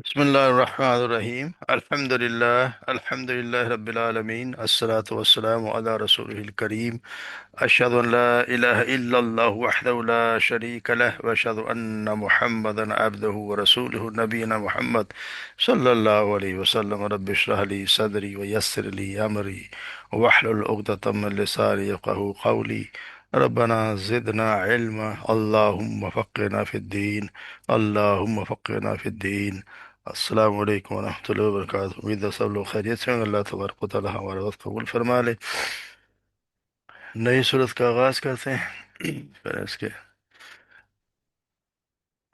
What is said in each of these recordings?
بسم الله الرحمن الرحيم الحمد لله رب العالمين الصلاة والسلام على رسوله الكريم أشهد أن لا إله إلا الله وحده لا شريك له وأشهد أن محمدا عبده ورسوله نبينا محمد صلى الله عليه وسلم رب اشرح لي صدري ويسر لي أمري واحلل عقدة من لساني يفقهوا قولي ربنا زدنا علما اللهم فقهنا في الدين اللهم فقهنا في الدين۔ السلام علیکم ورحمۃ اللہ وبرکاتہ۔ امید ہے سب لوگ خیریت سے ہوں۔ اللہ تبارک و تعالی ہمارا وقت قبول فرما لے۔ نئی صورت کا آغاز کرتے ہیں پھر اس کے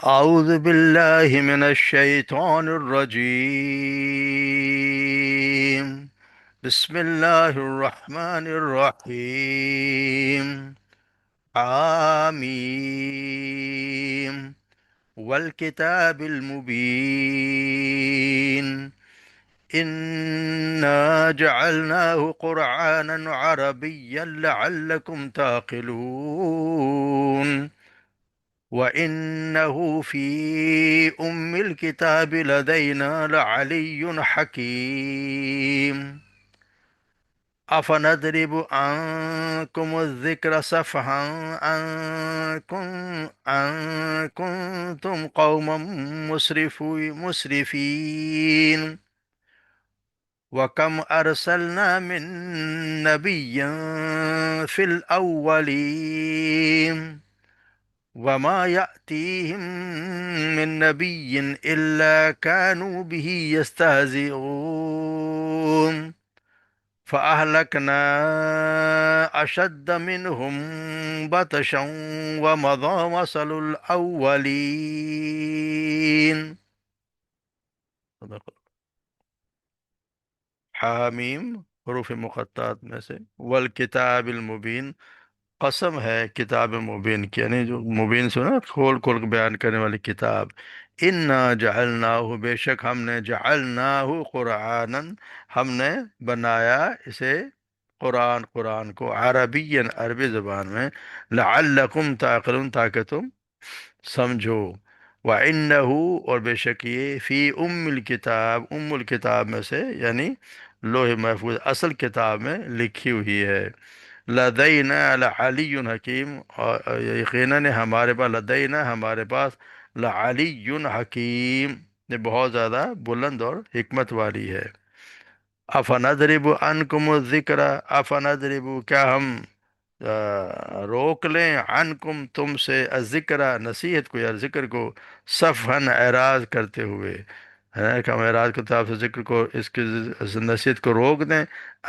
اعوذ باللہ من الشیطان الرجیم، بسم اللہ الرحمن الرحیم، حامیم والکتاب المبین إنا جعلناه قرآنا عربيا لعلكم تعقلون وإنه في أم الكتاب لدينا لعلي حكيم أفنضرب عنكم الذكر صفحا أن كنتم قوما مسرفين وَكَمْ أَرْسَلْنَا مِن نَّبِيٍّ فِي الْأَوَّلِينَ وَمَا يَأْتِيهِم مِّن نَّبِيٍّ إِلَّا كَانُوا بِهِ يَسْتَهْزِئُونَ فَأَهْلَكْنَا أَشَدَّ مِنْهُم بَطْشًا وَمَضَىٰ مَثَلُ الْأَوَّلِينَ۔ حامیم حروف مقطعات میں سے، والکتاب المبین، قسم ہے کتاب مبین کی، یعنی جو مبین سے نا کھول کھول کے بیان کرنے والی کتاب۔ انا جعلناہ، بے شک ہم نے، جعلناہ قرآنا، ہم نے بنایا اسے قرآن کو، عربی عربی زبان میں، لعلکم تعقلون تاکہ تم سمجھو۔ وَإِنَّهُ، اور بے شک یہ، فی الکتاب، الکتاب میں سے یعنی لوح محفوظ اصل کتاب میں لکھی ہوئی ہے، لدینا لعلی حکیم، اور یقیناً ہمارے پاس، لدینا ہمارے پاس، لعلی حکیم، یہ بہت زیادہ بلند اور حکمت والی ہے۔ افنضرب عنکم الذکر، افنضرب، کیا ہم روک لیں، عنکم تم سے، الذکر نصیحت کو یا ذکر کو، صفحاً اعراض کرتے ہوئے، ہے کہ ہم اعراض کرتے آپ سے ذکر کو، اس کی نصیحت کو روک دیں،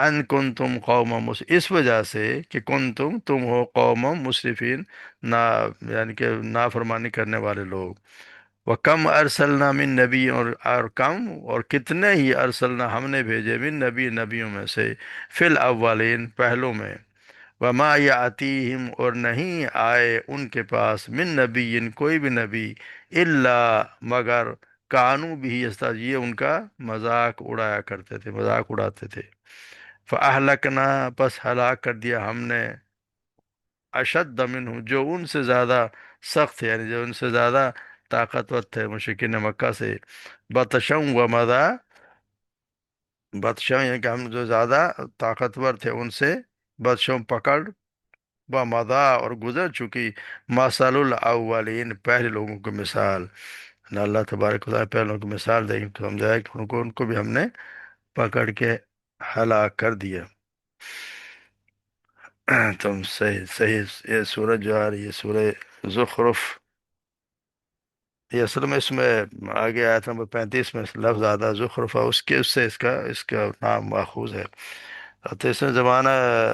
ان کن تم قوم اس وجہ سے کہ تم ہو قوم مسرفین، نا یعنی کہ نافرمانی کرنے والے لوگ۔ وَكَمْ أَرْسَلْنَا مِن نبی، اور کم اور کتنے ہی، ارسلنا ہم نے بھیجے، من نبی نبیوں میں سے، فی الاولین پہلوں میں، وما یاتیہم اور نہیں آئے ان کے پاس، من نبی کوئی بھی نبی، الا مگر، کانو بھی یہ ان کا مذاق اڑایا کرتے تھے، مذاق اڑاتے تھے۔ فاہلکنا، پس ہلاک کر دیا ہم نے، اشد منہ، جو ان سے زیادہ سخت ہے، یعنی جو ان سے زیادہ طاقتور تھے مشرکین مکہ سے، بطشم و مدا، بطشم یعنی کہ ہم جو زیادہ طاقتور تھے ان سے، بطشم پکڑ، و مدا اور گزر چکی، مثل الاولین پہلے لوگوں کی مثال، نہ اللہ تبارک و تعالیٰ پہلے لوگوں کی مثال دیں تو سمجھایا کہ ان کو بھی ہم نے پکڑ کے ہلاک کر دیا۔ تم صحیح صحیح، یہ سورج جو آ رہی ہے سورہ زخرف، یہ اصل میں اس میں آگے آیت نمبر 35 میں لفظ آدھا زخرفہ، اس سے اس کا نام ماخوذ ہے۔ تو اس میں زمانہ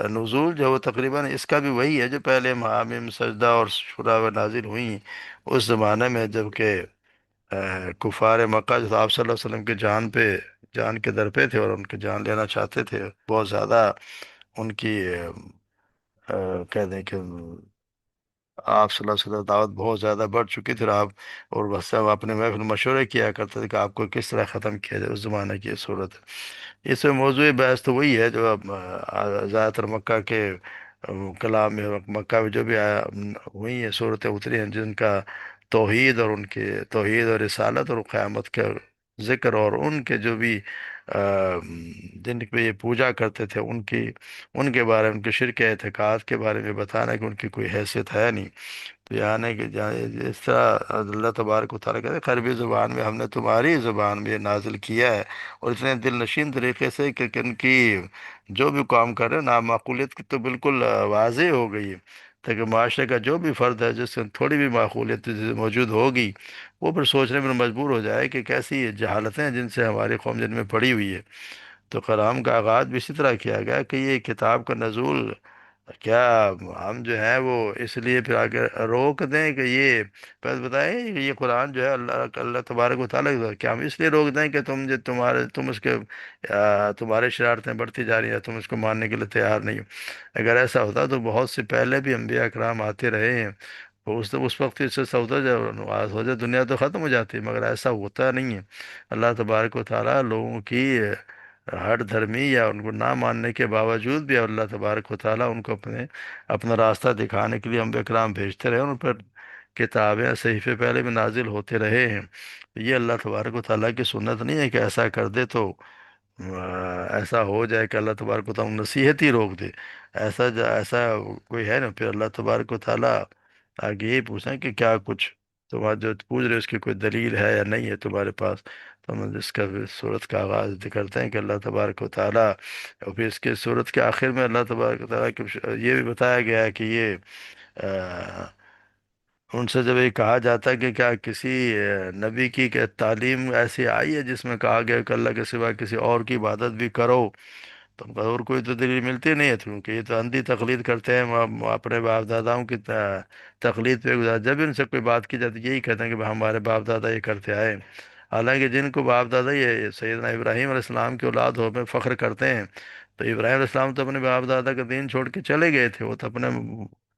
نزول جو وہ تقریباً اس کا بھی وہی ہے جو پہلے حامیم سجدہ اور شورا و نازل ہوئی اس زمانے میں، جب کہ کفار مکہ جو آپ صلی اللہ علیہ وسلم کے جان کے در پہ تھے اور ان کی جان لینا چاہتے تھے، بہت زیادہ ان کی کہہ دیں کہ آپ صلی اللہ علیہ وسلم دعوت بہت زیادہ بڑھ چکی تھی، اور آپ اور بس سب اپنے محفل مشورے کیا کرتے تھے کہ آپ کو کس طرح ختم کیا جائے، اس زمانے کی یہ صورت ہے۔ اس میں موضوع بحث تو وہی ہے جو اب زیادہ تر مکہ کے کلام میں، مکہ میں جو بھی ہوئی ہیں صورتیں اتری ہیں جن کا توحید اور ان کے توحید اور رسالت اور قیامت کے ذکر اور ان کے جو بھی آ، جن پہ یہ پوجا کرتے تھے ان کے بارے میں، ان کے شرک اعتقاد کے بارے میں بتانا کہ ان کی کوئی حیثیت ہے نہیں۔ تو یعنی کہ اس طرح اللہ تبارک و تعالیٰ کہتے ہیں عربی زبان میں ہم نے تمہاری زبان میں یہ نازل کیا ہے، اور اتنے دل نشین طریقے سے کہ ان کی جو بھی کام کر رہے ہیں نامعقولیت کی تو بالکل واضح ہو گئی ہے، تاکہ معاشرے کا جو بھی فرد ہے جس سے تھوڑی بھی معقولیت موجود ہوگی، وہ پھر سوچنے پر مجبور ہو جائے کہ کیسی یہ جہالتیں ہیں جن سے ہماری قوم جن میں پڑی ہوئی ہے۔ تو کلام کا آغاز بھی اسی طرح کیا گیا کہ یہ کتاب کا نزول کیا ہم جو ہے وہ اس لیے پھر آگے روک دیں کہ یہ پہلے بتائیں کہ یہ قرآن جو ہے اللہ اللہ تبارک و تعالیٰ کی، کیا ہم اس لیے روک دیں کہ تم اس کے تمہارے شرارتیں بڑھتی جا رہی ہیں، تم اس کو ماننے کے لیے تیار نہیں ہو؟ اگر ایسا ہوتا تو بہت سے پہلے بھی انبیاء کرام آتے رہے ہیں، تو اس وقت اس سے سودا جب آغاز ہو جائے دنیا تو ختم ہو جاتی ہے، مگر ایسا ہوتا نہیں ہے۔ اللہ تبارک و تعالیٰ لوگوں کی ہر دھرمی یا ان کو نہ ماننے کے باوجود بھی اللہ تبارک و تعالیٰ ان کو اپنا راستہ دکھانے کے لیے انبیاء کرام بھیجتے رہے، ان پر کتابیں صحیفے پہلے بھی نازل ہوتے رہے ہیں۔ یہ اللہ تبارک و تعالیٰ کی سنت نہیں ہے کہ ایسا کر دے تو ایسا ہو جائے کہ اللہ تبارک و تعالیٰ نصیحت ہی روک دے۔ ایسا کوئی ہے نا، پھر اللہ تبارک و تعالیٰ آگے یہی پوچھیں کہ کیا کچھ تمہارا جو پوچھ رہے ہو اس کی کوئی دلیل ہے یا نہیں ہے تمہارے پاس؟ تو ہم اس کا پھر صورت کا آغاز کرتے ہیں کہ اللہ تبارک و تعالیٰ، اور پھر اس کے صورت کے آخر میں اللہ تبارک و تعالیٰ کے یہ بھی بتایا گیا ہے کہ یہ ان سے جب یہ کہا جاتا ہے کہ کیا کسی نبی کی کہ تعلیم ایسی آئی ہے جس میں کہا گیا کہ اللہ کے سوا کسی اور کی عبادت بھی کرو؟ تو ان کا اور کوئی تو دلیل ملتی نہیں ہے، کیونکہ یہ تو اندھی تقلید کرتے ہیں، اپنے باپ داداؤں کی تقلید پہ گزار، جب ان سے کوئی بات کی جاتی ہے یہی کہتے ہیں کہ ہمارے باپ دادا یہ کرتے آئے ہیں۔ حالانکہ جن کو باپ دادا یہ سیدنا ابراہیم علیہ السلام کی اولاد ہو میں فخر کرتے ہیں، تو ابراہیم علیہ السلام تو اپنے باپ دادا کا دین چھوڑ کے چلے گئے تھے، وہ تو اپنے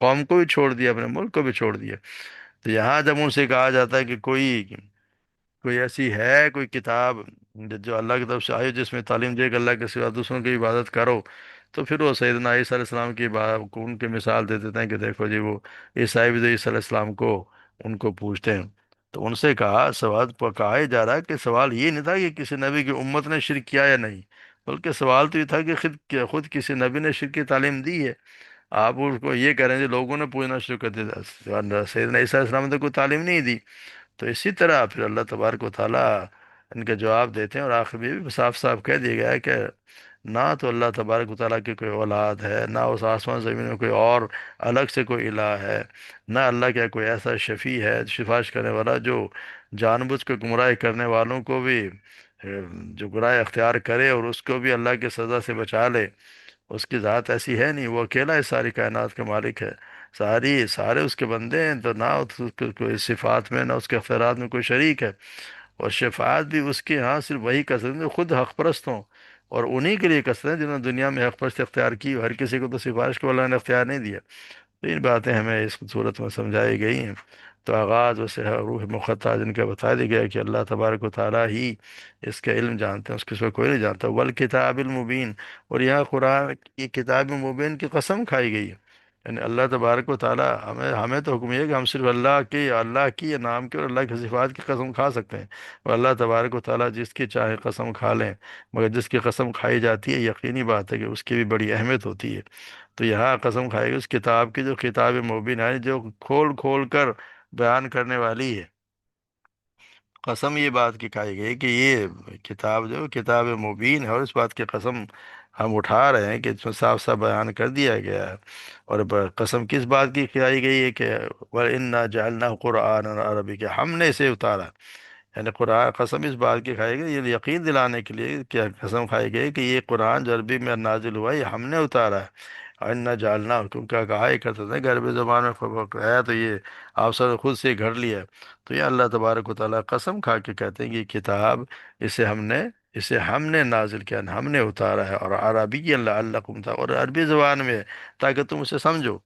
قوم کو بھی چھوڑ دیا، اپنے ملک کو بھی چھوڑ دیا۔ تو یہاں جب ان سے کہا جاتا ہے کہ کوئی کوئی ایسی ہے کوئی کتاب جو اللہ کی طرف سے آئی ہو جس میں تعلیم دے کہ اللہ کے سوا دوسروں کی عبادت کرو، تو پھر وہ سیدنا عیسیٰ علیہ السلام کی کو ان کی مثال دے دیتے ہیں کہ دیکھو جی وہ عیسائی بھی تو عیسیٰ علیہ السلام کو ان کو پوچھتے ہیں۔ تو ان سے کہا سوال کہا ہی جا رہا ہے کہ سوال یہ نہیں تھا کہ کسی نبی کی امت نے شرک کیا یا نہیں، بلکہ سوال تو یہ تھا کہ خود کسی نبی نے شرک کی تعلیم دی ہے؟ آپ اس کو یہ کہہ رہے ہیں جی لوگوں نے پوچھنا شروع کر دیا، سیدنا عیسیٰ علیہ السلام نے تو کوئی تعلیم نہیں دی۔ تو اسی طرح پھر اللہ تبارک و تعالیٰ ان کا جواب دیتے ہیں، اور آخر میں بھی صاف صاف کہہ دیا گیا ہے کہ نہ تو اللہ تبارک و تعالیٰ کی کوئی اولاد ہے، نہ اس آسمان زمین میں کوئی اور الگ سے کوئی الہ ہے، نہ اللہ کا کوئی ایسا شفیع ہے سفارش کرنے والا جو جان بوجھ کے گمراہ کرنے والوں کو بھی جو گناہ اختیار کرے اور اس کو بھی اللہ کی سزا سے بچا لے۔ اس کی ذات ایسی ہے نہیں، وہ اکیلا ہے ساری کائنات کا مالک ہے، سارے اس کے بندے ہیں، تو نہ اس کے کوئی صفات میں نہ اس کے اختیارات میں کوئی شریک ہے، اور شفاعت بھی اس کے ہاں صرف وہی کر سکتے ہیں جو خود حق پرست ہوں، اور انہی کے لیے کر سکتے ہیں جنہوں نے دنیا میں حق پرست اختیار کی، ہر کسی کو تو سفارش کو اللہ نے اختیار نہیں دیا۔ تو ان باتیں ہمیں اس صورت میں سمجھائی گئی ہیں۔ تو آغاز ویسے روح مقدس جن کا بتا دیا گیا ہے کہ اللہ تبارک و تعالیٰ ہی اس کا علم جانتے ہیں، اس کے سوا کوئی نہیں جانتا، والکتاب المبین، اور یہاں قرآن کی کتاب مبین کی قسم کھائی گئی ہے، یعنی اللہ تبارک و تعالیٰ ہمیں تو حکم یہ ہے کہ ہم صرف اللہ کی یا نام کے اور اللہ کی صفات کی قسم کھا سکتے ہیں، اور اللہ تبارک و تعالیٰ جس کی چاہے قسم کھا لیں، مگر جس کی قسم کھائی جاتی ہے یقینی بات ہے کہ اس کی بھی بڑی اہمیت ہوتی ہے۔ تو یہاں قسم کھائے گی اس کتاب کی جو کتاب مبین ہے، جو کھول کھول کر بیان کرنے والی ہے۔ قسم یہ بات کی کھائی گئی کہ یہ کتاب جو کتاب مبین ہے، اور اس بات کی قسم ہم اٹھا رہے ہیں کہ اس میں صاف صاف بیان کر دیا گیا ہے۔ اور قسم کس بات کی کھائی گئی ہے کہ وَإِنَّا جَعَلْنَاهُ قُرْآنًا عَرَبِيًّا، کہ ہم نے اسے اتارا، یعنی قرآن قسم اس بات کی کھائی گئی یہ یقین دلانے کے لیے کیا قسم کھائی گئی کہ یہ قرآن جو عربی میں نازل ہوا ہے یہ ہم نے اتارا ہے۔ انا جالنا، کیونکہ کہا ہی کرتے تھے کہ عربی زبان میں ہے تو یہ آپ سب نے خود سے گھڑ لیا ہے۔ تو یہ اللہ تبارک و تعالیٰ قسم کھا کے کہتے ہیں کہ یہ کتاب اسے ہم نے نازل کیا، ہم نے اتارا ہے، اور عربی اللہ علکم تھا، اور عربی زبان میں ہے تاکہ تم اسے سمجھو۔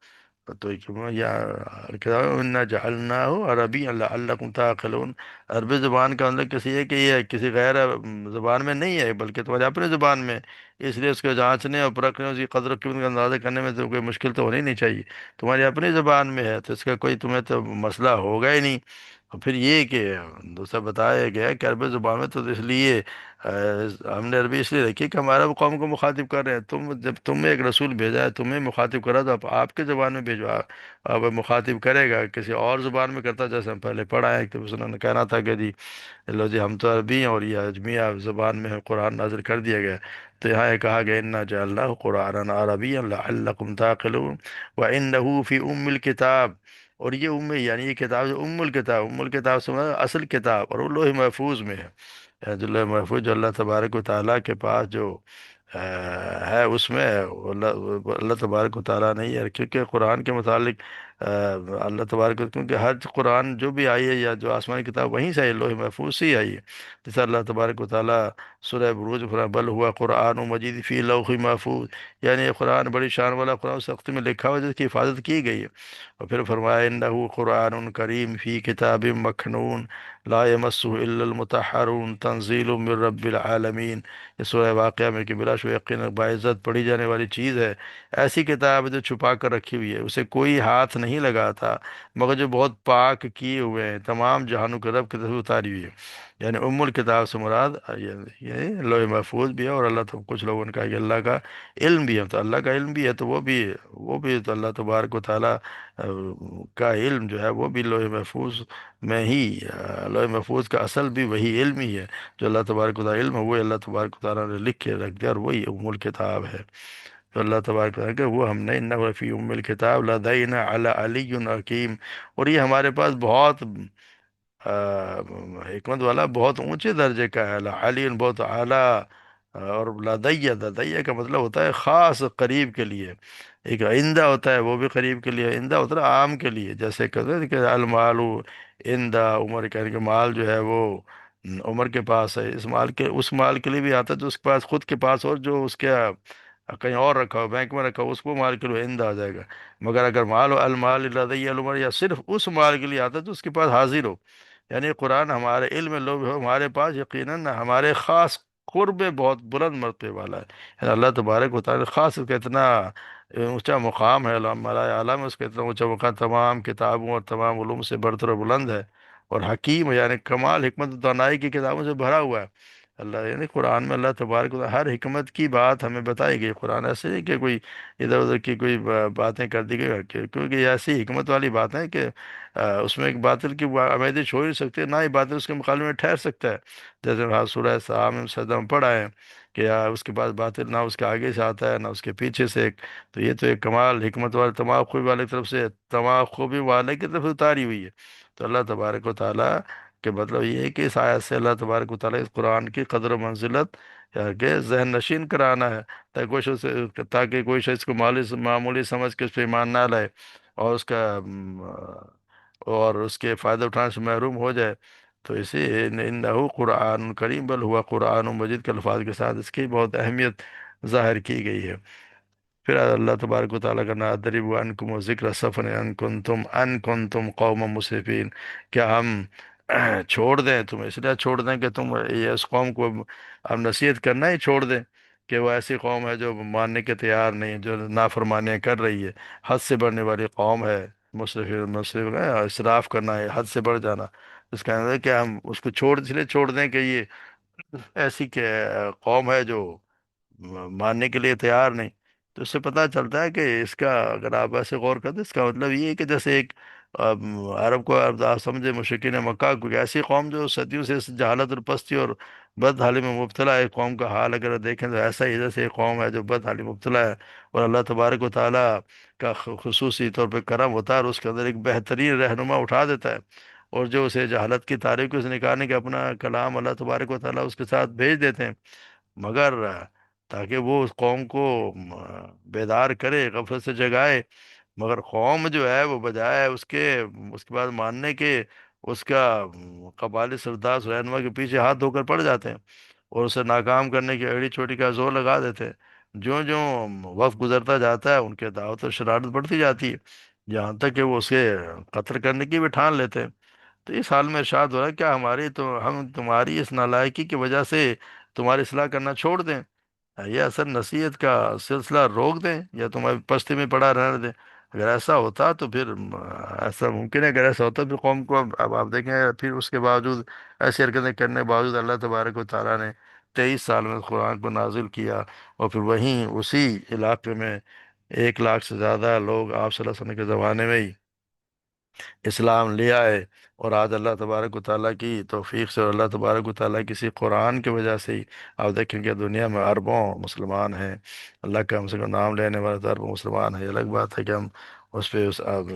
تو یا انا جعلناہ عربی لعلکم تعقلون، عربی زبان کا مطلب کسی ہے کہ یہ کسی غیر زبان میں نہیں ہے بلکہ تمہاری اپنی زبان میں، اس لیے اس کو جانچنے اور پرکھنے، اس کی قدر و قیمت کا اندازہ کرنے میں تو کوئی مشکل تو ہونی نہیں چاہیے، تمہاری اپنی زبان میں ہے تو اس کا کوئی تمہیں تو مسئلہ ہوگا ہی نہیں۔ اور پھر یہ کہ دوسرا بتایا گیا ہے کہ عربی زبان میں تو اس لیے ہم نے عربی اس لیے رکھی کہ ہمارا وہ قوم کو مخاطب کر رہے ہیں، تم جب تم نے ایک رسول بھیجا ہے تمہیں مخاطب کرا تو آپ کے زبان میں بھیجو، اب مخاطب کرے گا کسی اور زبان میں کرتا، جیسے ہم پہلے پڑھا ہے کہ انہوں نے کہنا تھا کہ جی لو جی ہم تو عربی ہیں اور یہ اجمیہ زبان میں ہے، قرآن نازل کر دیا گیا ہے۔ تو یہاں یہ کہا گیا انا جعلناہ قرآنا عربیا لعلکم تعقلون وانہ فی ام الکتاب، اور یہ یعنی یہ کتاب جو الکتاب، الکتاب سے مراد اصل کتاب، اور وہ لوح محفوظ میں ہے، جو لوح محفوظ جو اللہ تبارک و تعالیٰ کے پاس جو ہے اس میں ہے، وہ اللہ تبارک و تعالیٰ نہیں ہے، کیونکہ قرآن کے متعلق اللہ تبارک کیونکہ ہر قرآن جو بھی آئی ہے یا جو آسمانی کتاب وہیں سے آئی ہے، لوح محفوظ سے ہی آئی ہے، جیسے اللہ تبارک و تعالیٰ سورہ بروج فرمایا بل ہوا قرآن مجید فی لوح محفوظ، یعنی یہ قرآن بڑی شان والا قرآن سختی میں لکھا ہوا ہے جس کی حفاظت کی گئی ہے۔ اور پھر فرمایا انہ قرآن کریم فی کتاب مکھنون لا یمسہ الا المطہرون تنزیل من رب العالمین، یہ سورہ واقعہ میں کہ بلا شبہ یقینا باعزت پڑھی جانے والی چیز ہے، ایسی کتاب ہے جو چھپا کر رکھی ہوئی ہے، اسے کوئی ہاتھ نہیں لگا تھا مگر جو بہت پاک کیے ہوئے ہیں، تمام جہانوں کے رب کی طرف اتاری ہوئی ہے، یعنی الکتاب سے مراد یہ لوح محفوظ بھی ہے، اور اللہ تو کچھ لوگوں نے کہا کہ اللہ کا علم بھی ہے، تو اللہ کا علم بھی ہے تو وہ بھی تو اللہ تبارک و تعالیٰ کا علم جو ہے وہ بھی لوح محفوظ میں ہی لوح محفوظ کا اصل بھی وہی علم ہی ہے، جو اللہ تبارک و تعالیٰ علم ہے وہ اللہ تبارک و تعالیٰ نے لکھ کے رکھ دیا، اور وہی الکتاب ہے۔ تو اللہ تبارک و تعالیٰ کہ وہ ہم نے انہ فی الکتاب لدینا علی علی حکیم، اور یہ ہمارے پاس بہت حکمت والا بہت اونچے درجے کا ہے، علی بہت اعلیٰ، اور لدیہ لدیہ کا مطلب ہوتا ہے خاص قریب کے لیے، ایک آئندہ ہوتا ہے وہ بھی قریب کے لیے، آئندہ ہوتا ہے عام کے لیے، جیسے کہتے ہیں کہ المال آئندہ عمر، کہنے کہ مال جو ہے وہ عمر کے پاس ہے، اس مال کے اس مال کے لیے بھی آتا ہے جو اس کے پاس خود کے پاس، اور جو اس کے کہیں اور رکھا ہو بینک میں رکھا ہو اس کو مال کے لیے آئندہ آ جائے گا، مگر اگر مال و المال لدی العمر، یا صرف اس مال کے لیے آتا ہے جو اس کے پاس حاضر ہو، یعنی قرآن ہمارے علم میں لوگ ہمارے پاس یقیناً ہمارے خاص قرب بہت بلند مرتبے والا ہے، یعنی اللہ تبارک و تعالیٰ خاص اس کا اتنا اونچا مقام ہے، ملائے اعلیٰ میں اس کا اتنا اونچا مقام تمام کتابوں اور تمام علوم سے برتر و بلند ہے، اور حکیم ہے، یعنی کمال حکمت و دانائی کی کتابوں سے بھرا ہوا ہے اللہ، یعنی قرآن میں اللہ تبارک و تعالیٰ ہر حکمت کی بات ہمیں بتائی گئی، قرآن ایسے نہیں کہ کوئی ادھر ادھر کی کوئی باتیں کر دی گئی، کیونکہ یہ ایسی حکمت والی بات ہے کہ اس میں ایک باطل کی امیدیں چھوڑ نہیں سکتے، نہ ہی باطل اس کے مقابلے میں ٹھہر سکتا ہے، جیسے سورہ سام سجدہ میں پڑھا ہے کہ اس کے بعد باطل نہ اس کے آگے سے آتا ہے نہ اس کے پیچھے سے تو یہ تو ایک کمال حکمت والے تمام خوبی والے کی طرف سے، تمام خوبی والے کی طرف سے اتاری ہوئی ہے، تو اللہ تبارک و تعالیٰ کہ مطلب یہ ہے کہ اس آیت سے اللہ تبارک و تعالیٰ اس قرآن کی قدر و منزلت کہ ذہن نشین کرانا ہے، تاکہ کوئی شخص اس کو معمولی سمجھ کے اس پہ ایمان نہ لائے، اور اس کا اور اس کے فائدہ اٹھانے سے محروم ہو جائے، تو اسی انہ قرآن کریم بل ہوا قرآن مجید کے الفاظ کے ساتھ اس کی بہت اہمیت ظاہر کی گئی ہے۔ پھر اللہ تبارک و تعالیٰ کا نادرب عنکم و ذکر سفن ان کنتم قوم مسرفین، کیا ہم چھوڑ دیں تم، اس لیے چھوڑ دیں کہ تم یہ اس قوم کو ہم نصیحت کرنا ہی چھوڑ دیں، کہ وہ ایسی قوم ہے جو ماننے کے تیار نہیں ہے، جو نافرمانیاں کر رہی ہے، حد سے بڑھنے والی قوم ہے، مصرف ہے، اسراف کرنا ہے، حد سے بڑھ جانا، اس کا مطلب ہے کہ ہم اس کو اس لیے چھوڑ دیں کہ یہ ایسی کہ قوم ہے جو ماننے کے لیے تیار نہیں، تو اس سے پتہ چلتا ہے کہ اس کا اگر آپ ایسے غور کرتے اس کا مطلب یہ ہے کہ جیسے ایک عرب کو آپ سمجھے مشرکین مکہ کو کہ ایسی قوم جو صدیوں سے اس جہالت اور پستی اور بد حالی میں مبتلا ہے، قوم کا حال اگر دیکھیں تو ایسا ہی جیسے ایک قوم ہے جو بد حالی میں مبتلا ہے، اور اللہ تبارک و تعالیٰ کا خصوصی طور پہ کرم ہوتا ہے اور اس کے اندر ایک بہترین رہنما اٹھا دیتا ہے، اور جو اسے جہالت کی تاریکی سے نکالنے کے اپنا کلام اللہ تبارک و تعالیٰ اس کے ساتھ بھیج دیتے ہیں، مگر تاکہ وہ اس قوم کو بیدار کرے، غفلت سے جگائے، مگر قوم جو ہے وہ بجائے اس کے بعد ماننے کے، اس کا قبائلی سردار رہنما کے پیچھے ہاتھ دھو کر پڑ جاتے ہیں، اور اسے ناکام کرنے کی ایڑی چوٹی کا زور لگا دیتے ہیں، جو جو وقت گزرتا جاتا ہے ان کے دعوت و شرارت بڑھتی جاتی ہے، جہاں تک کہ وہ اسے قتل کرنے کی بھی ٹھان لیتے ہیں۔ تو اس حال میں ارشاد ہو رہا ہے کیا ہم تمہاری اس نالائکی کی وجہ سے تمہاری اصلاح کرنا چھوڑ دیں، یہ اثر نصیحت کا سلسلہ روک دیں، یا تمہیں پستی میں پڑا رہنے دیں، اگر ایسا ہوتا تو پھر ایسا ممکن ہے، اگر ایسا ہوتا پھر قوم کو، اب آپ دیکھیں پھر اس کے باوجود ایسی حرکتیں کرنے کے باوجود اللہ تبارک و تعالیٰ نے 23 سال میں قرآن کو نازل کیا، اور پھر وہیں اسی علاقے میں 1 لاکھ سے زیادہ لوگ آپ صلی اللہ علیہ وسلم کے زمانے میں ہی اسلام لے آئے۔ اور آج اللہ تبارک و تعالیٰ کی توفیق سے اور اللہ تبارک و تعالیٰ کسی قرآن کی وجہ سے ہی آپ دیکھیں کہ دنیا میں اربوں مسلمان ہیں۔ اللہ کا ہم سے نام لینے والے تو اربوں مسلمان ہیں، یہ الگ بات ہے کہ ہم اس پہ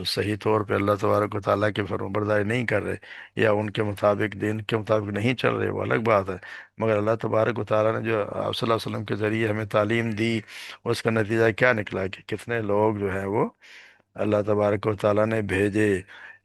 صحیح طور پہ اللہ تبارک و تعالیٰ کی فرمانبرداری نہیں کر رہے، یا ان کے مطابق، دین کے مطابق نہیں چل رہے، وہ الگ بات ہے۔ مگر اللہ تبارک و تعالیٰ نے جو آپ صلی اللہ علیہ وسلم کے ذریعے ہمیں تعلیم دی، اس کا نتیجہ کیا نکلا کہ کتنے لوگ جو ہیں وہ اللہ تبارک و تعالیٰ نے بھیجے،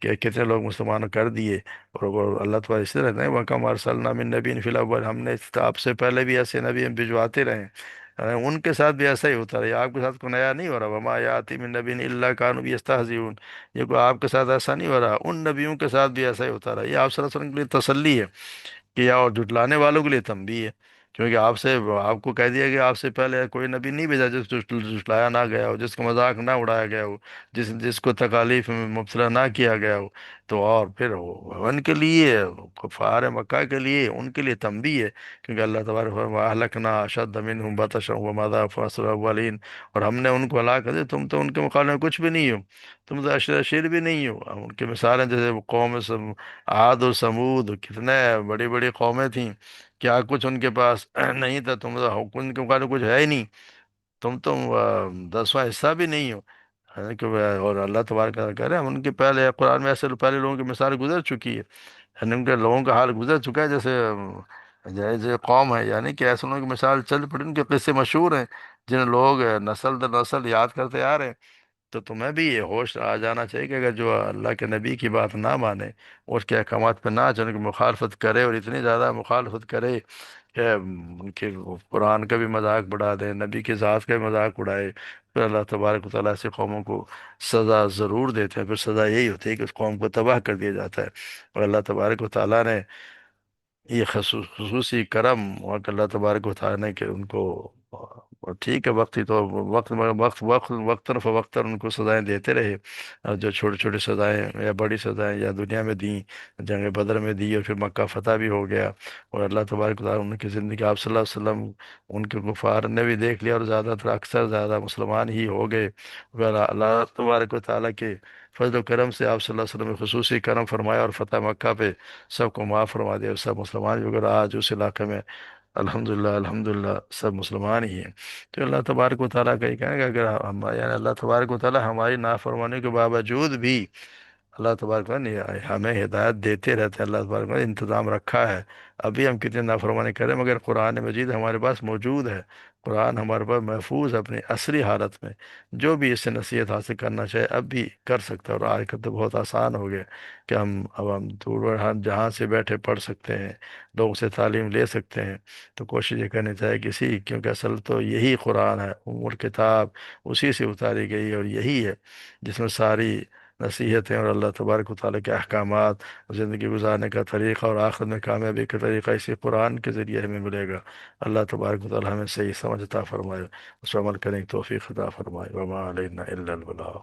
کہ کتنے لوگ مسلمان کر دیے۔ اور وہ اللہ تعالیٰ اس طرح رہتے ہیں، وَكَمْ أَرْسَلْنَا مِن نَبِيٍّ فِي الْأَوَّلِ، ہم نے آپ سے پہلے بھی ایسے نبی ہم بھجواتے رہے ہیں، ان کے ساتھ بھی ایسا ہی ہوتا رہا، یہ آپ کے ساتھ کوئی نیا نہیں ہو رہا۔ وَمَا يَأْتِي مِن نَبِيٍّ إِلَّا كَانُوا بِهِ يَسْتَهْزِئُونَ، یہ کوئی آپ کے ساتھ ایسا نہیں ہو رہا، ان نبیوں کے ساتھ بھی ایسا ہی ہوتا رہا۔ یہ آپ صلی اللہ علیہ وسلم کے لیے تسلی ہے کہ، یا اور جھٹلانے والوں کے لیے تنبیہ ہے، کیونکہ آپ کو کہہ دیا کہ آپ سے پہلے کوئی نبی نہیں بھیجا جس کو جھٹلایا نہ گیا ہو، جس کا مذاق نہ اڑایا گیا ہو، جس کو تکالیف میں مبتلا نہ کیا گیا ہو۔ تو اور پھر ان کے لیے، کفار مکہ کے لیے، ان کے لیے تنبیہ ہے، کیونکہ اللہ تبارک اہلکنا اشد منہم بطشا ومضى فصل الاولین، اور ہم نے ان کو ہلاک کر دیا، تم تو ان کے مقابلے میں کچھ بھی نہیں ہو، تم تو اشیر بھی نہیں ہو۔ ان کی مثالیں جیسے قوم عاد و سمود، کتنے بڑی بڑی قومیں تھیں، کیا کچھ ان کے پاس نہیں تھا، تم تو ان کے مقابلے کچھ ہے ہی نہیں، تم 10واں حصہ بھی نہیں ہو۔ اور اللہ تبارک و تعالیٰ کہہ رہے ہیں ہم ان کے پہلے قرآن میں ایسے پہلے لوگوں کی مثال گزر چکی ہے، یعنی ان کے لوگوں کا حال گزر چکا ہے، جیسے جیسے قوم ہے، یعنی کہ ایسے لوگوں کی مثال چل پڑی، ان کے قصے مشہور ہیں جنہیں لوگ نسل در نسل یاد کرتے آ رہے ہیں۔ تو تمہیں بھی یہ ہوش آ جانا چاہیے کہ اگر جو اللہ کے نبی کی بات نہ مانے، اور اس کے احکامات پہ نہ چلے، کی مخالفت کرے، اور اتنی زیادہ مخالفت کرے کہ ان کے قرآن کا بھی مذاق بڑھا دے، نبی کی ذات کا بھی مذاق اڑائے، پھر اللہ تبارک و تعالیٰ ایسی قوموں کو سزا ضرور دیتے ہیں، پھر سزا یہی ہوتی ہے کہ اس قوم کو تباہ کر دیا جاتا ہے۔ اور اللہ تبارک و تعالیٰ نے یہ خصوصی کرم، اور کہ اللہ تبارک و تعالیٰ نے کہ ان کو ٹھیک ہے، وقتی تو وقتاً فوقتاً ان کو سزائیں دیتے رہے، اور جو چھوٹی چھوٹی سزائیں یا بڑی سزائیں یا دنیا میں دیں، جنگ بدر میں دی، اور پھر مکہ فتح بھی ہو گیا، اور اللہ تبارک و تعالیٰ ان کی زندگی، آپ صلی اللہ علیہ وسلم ان کے کفار نے بھی دیکھ لیا، اور زیادہ تر اکثر زیادہ مسلمان ہی ہو گئے۔ اور اللہ تبارک و تعالیٰ کے فضل و کرم سے آپ صلی اللہ علیہ وسلم نے خصوصی کرم فرمایا، اور فتح مکہ پہ سب کو معاف فرما دیا، اور سب مسلمان بھی، اگر آج اس علاقے میں الحمدللہ الحمدللہ سب مسلمان ہی ہیں۔ تو اللہ تبارک و تعالیٰ کا یہ کہنا ہے کہ اگر ہم، یعنی اللہ تبارک و تعالیٰ ہماری نافرمانی کے باوجود بھی، اللہ تبارک و تعالیٰ نے ہمیں ہدایت دیتے رہتے ہیں، اللہ تبارک و تعالیٰ نے انتظام رکھا ہے۔ ابھی ہم کتنے نافرمانی کریں، مگر قرآن مجید ہمارے پاس موجود ہے، قرآن ہمارے پاس محفوظ ہے اپنی اصلی حالت میں، جو بھی اس سے نصیحت حاصل کرنا چاہے اب بھی کر سکتا ہے۔ اور آج کل تو بہت آسان ہو گیا کہ اب ہم دور جہاں سے بیٹھے پڑھ سکتے ہیں، لوگوں سے تعلیم لے سکتے ہیں۔ تو کوشش یہ کرنی چاہیے کسی، کیونکہ اصل تو یہی قرآن ہے، کتاب اسی سے اتاری گئی ہے، اور یہی ہے جس میں ساری نصیحتیں اور اللہ تبارک و تعالیٰ کے احکامات، زندگی گزارنے کا طریقہ اور آخرت میں کامیابی کا طریقہ اسی قرآن کے ذریعے ہمیں ملے گا۔ اللہ تبارک و تعالیٰ ہمیں صحیح سمجھ عطا فرمائے، اس پر عمل کرنے کی توفیق عطا فرمائے۔ وما علینا الا البلاغ۔